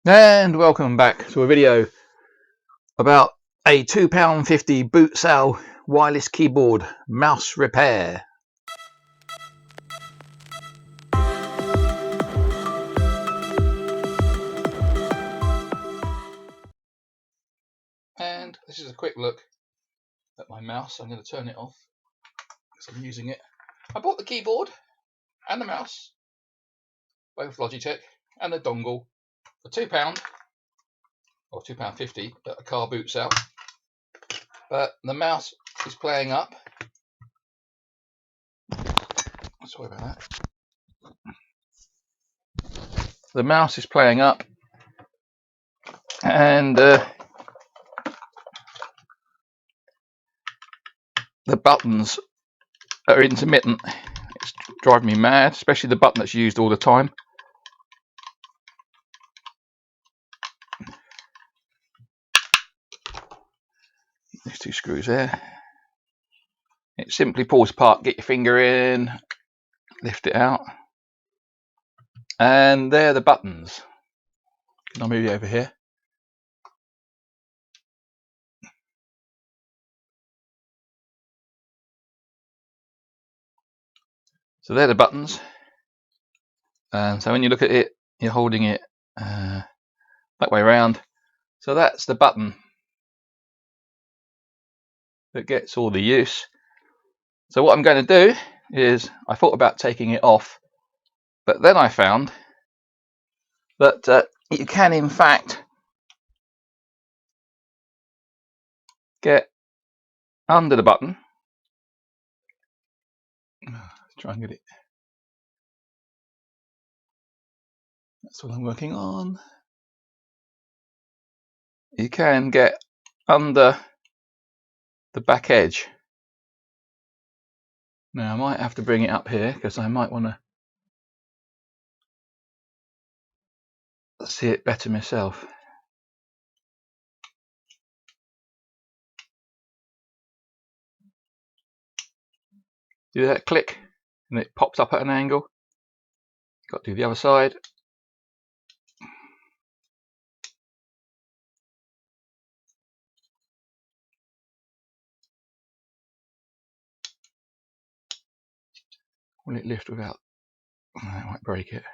And welcome back to a video about a £2.50 boot sale wireless keyboard mouse repair. And this is a quick look at my mouse. I'm going to turn it off because I'm using it. I bought the keyboard and the mouse, both Logitech, and the dongle for £2 or £2.50 at a car boot sale. But the mouse is playing up. Sorry about that. The mouse is playing up, and the buttons are intermittent. It's driving me mad, especially the button that's used all the time. There's two screws there. It simply pulls apart, get your finger in, lift it out, and there are the buttons. Can I move you over here? So they're the buttons, and so when you look at it, you're holding it that way around. So that's the button that gets all the use. So what I'm going to do is, I thought about taking it off, but then I found that you can in fact get under the button. Let's try and get it. That's what I'm working on. You can get under the back edge. Now I might have to bring it up here because I might want to see it better myself. Do that click and it pops up at an angle. Got to do the other side. Will it lift without? I might break it.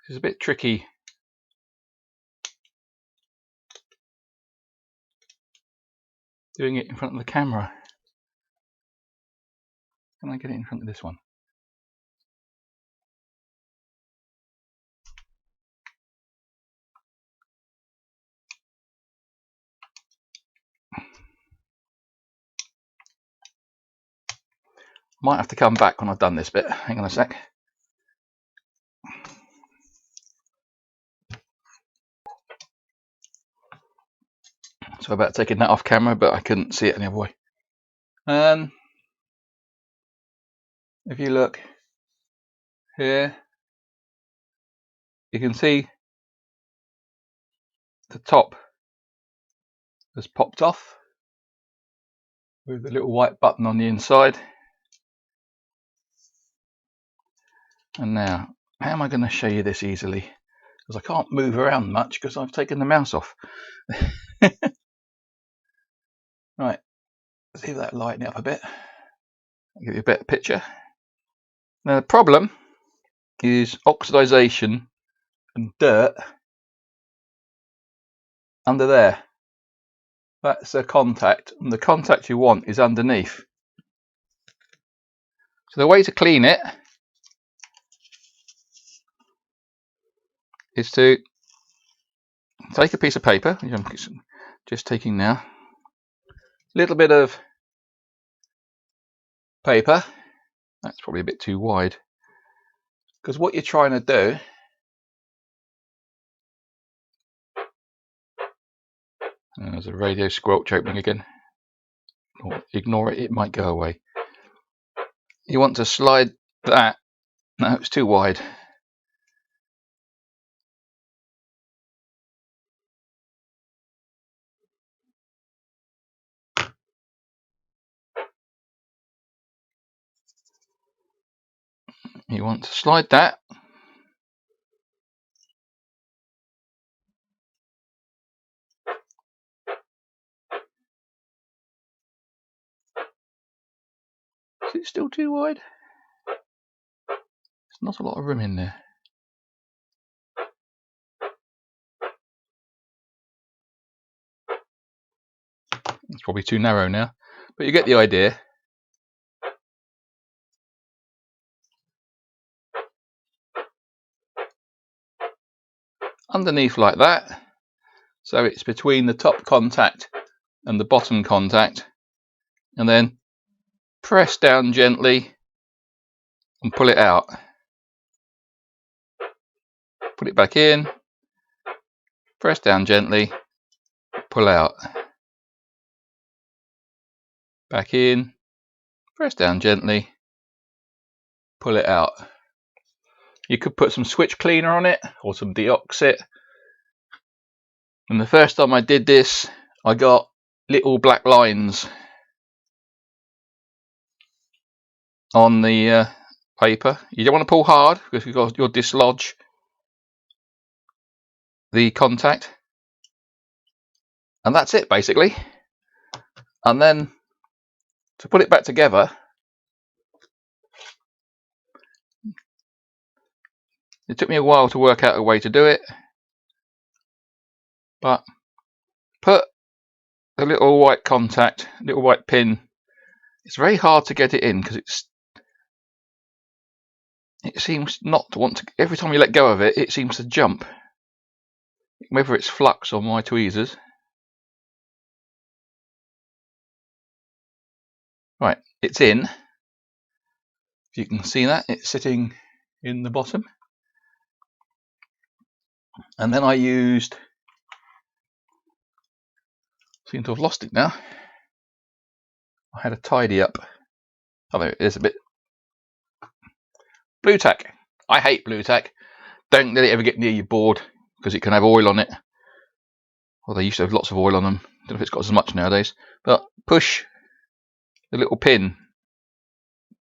This is a bit tricky. Doing it in front of the camera. Can I get it in front of this one? Might have to come back when I've done this bit. Hang on a sec. So about taking that off camera, but I couldn't see it any other way. If you look here, you can see the top has popped off with the little white button on the inside. And now, how am I going to show you this easily? Because I can't move around much because I've taken the mouse off. Right, see if that lighten it up a bit. I'll give you a better picture. Now the problem is oxidization and dirt under there. That's a contact, and the contact you want is underneath. So the way to clean it is to take a piece of paper, which I'm just taking now, a little bit of paper. That's probably a bit too wide, because what you're trying to do there's a radio squelch opening again. Ignore it, it might go away. You want to slide that. No, it's too wide. you want to slide that is it still too wide? There's not a lot of room in there. It's probably too narrow now, but you get the idea. Underneath like that, so it's between the top contact and the bottom contact, and then press down gently and pull it out. Put it back in, press down gently, pull out. Back in, press down gently, pull it out. You could put some switch cleaner on it or some deoxit. And the first time I did this, I got little black lines on the paper. You don't want to pull hard because you'll dislodge the contact. And that's it basically. And then to put it back together, it took me a while to work out a way to do it, but put the little white contact, little white pin. It's very hard to get it in because it seems not to want to. Every time you let go of it, it seems to jump. Whether it's flux or my tweezers. Right, it's in. If you can see that, it's sitting in the bottom. And then I used, seem to have lost it now. I had a tidy up. Oh, there it is a bit. Blue tack. I hate blue tack. Don't let it ever get near your board because it can have oil on it. Well, they used to have lots of oil on them. Don't know if it's got as much nowadays. But push the little pin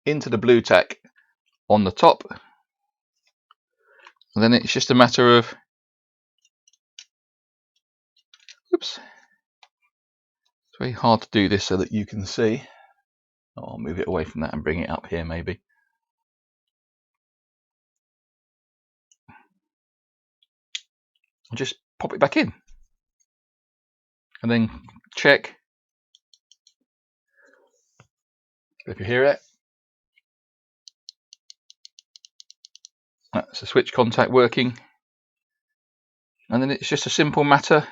into the blue tack on the top. And then it's just a matter of, oops. It's very hard to do this so that you can see. Oh, I'll move it away from that and bring it up here maybe. I'll just pop it back in. And then check. If you hear it. That's the switch contact working. And then it's just a simple matter.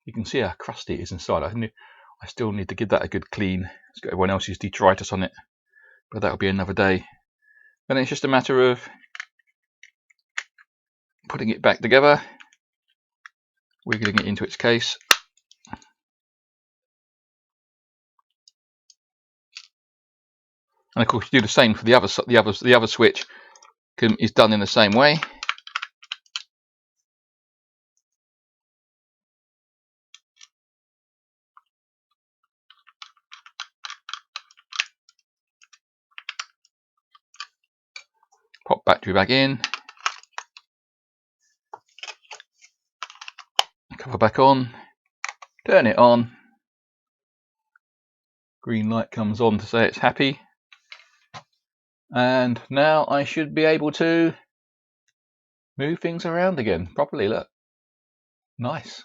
You can see how crusty it is inside. I still need to give that a good clean. It's got everyone else's detritus on it, but that'll be another day. Then it's just a matter of putting it back together, wiggling it into its case. And of course, you do the same for the other switch. Is done in the same way. Pop battery back in. Cover back on. Turn it on. Green light comes on to say it's happy. And now I should be able to move things around again properly. Look. Nice.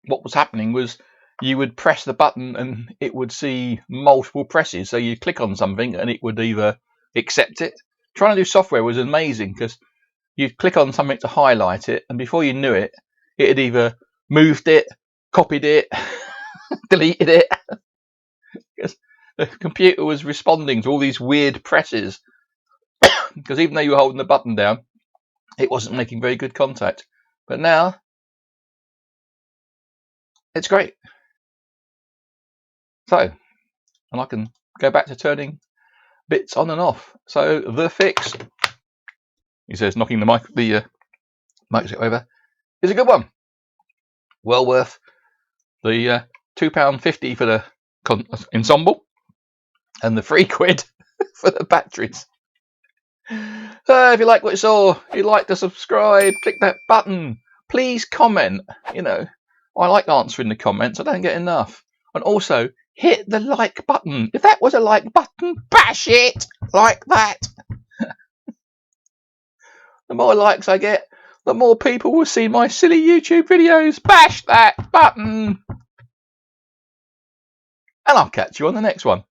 What was happening was you would press the button and it would see multiple presses. So you click on something and it would either accept it. Trying to do software was amazing because you'd click on something to highlight it, and before you knew it, it had either moved it, copied it, deleted it. Because the computer was responding to all these weird presses. Because even though you were holding the button down, it wasn't making very good contact. But now, it's great. So, and I can go back to turning bits on and off. So the fix, he says, knocking the mic over, is a good one. Well worth the £2.50 for the ensemble. and the £3 for the batteries. If you like what you saw, if you'd like to subscribe, click that button. Please comment. You know, I like answering the comments. I don't get enough. And also, hit the like button. If that was a like button, bash it like that. The more likes I get, the more people will see my silly YouTube videos. Bash that button. And I'll catch you on the next one.